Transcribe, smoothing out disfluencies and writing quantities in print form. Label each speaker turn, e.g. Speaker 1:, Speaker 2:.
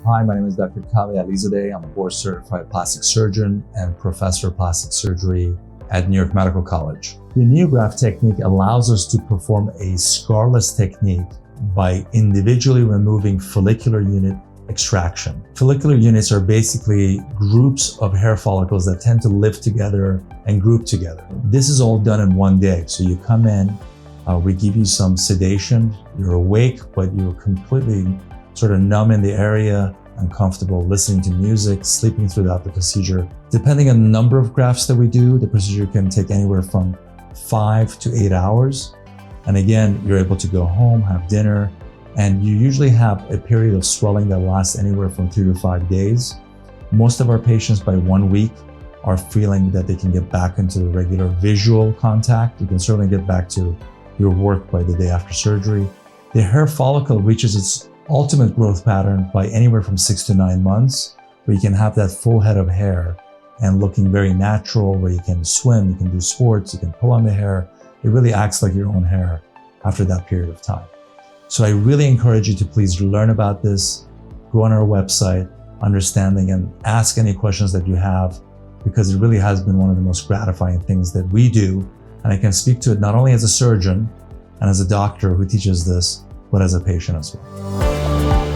Speaker 1: Hi, my name is Dr. Kaveh Alizadeh. I'm a board-certified plastic surgeon and professor of plastic surgery at New York Medical College. The NeoGraft technique allows us to perform a scarless technique by individually removing follicular unit extraction. Follicular units are basically groups of hair follicles that tend to live together and group together. This is all done in one day. So you come in, we give you some sedation, you're awake, but you're completely sort of numb in the area, uncomfortable, listening to music, sleeping throughout the procedure. Depending on the number of grafts that we do, the procedure can take anywhere from 5 to 8 hours. And again, you're able to go home, have dinner, and you usually have a period of swelling that lasts anywhere from 3 to 5 days. Most of our patients by 1 week are feeling that they can get back into the regular visual contact. You can certainly get back to your work by the day after surgery. The hair follicle reaches its ultimate growth pattern by anywhere from 6 to 9 months, where you can have that full head of hair and looking very natural, where you can swim, you can do sports, you can pull on the hair. It really acts like your own hair after that period of time. So I really encourage you to please learn about this, go on our website, understanding, and ask any questions that you have, because it really has been one of the most gratifying things that we do. And I can speak to it not only as a surgeon and as a doctor who teaches this, but as a patient as well.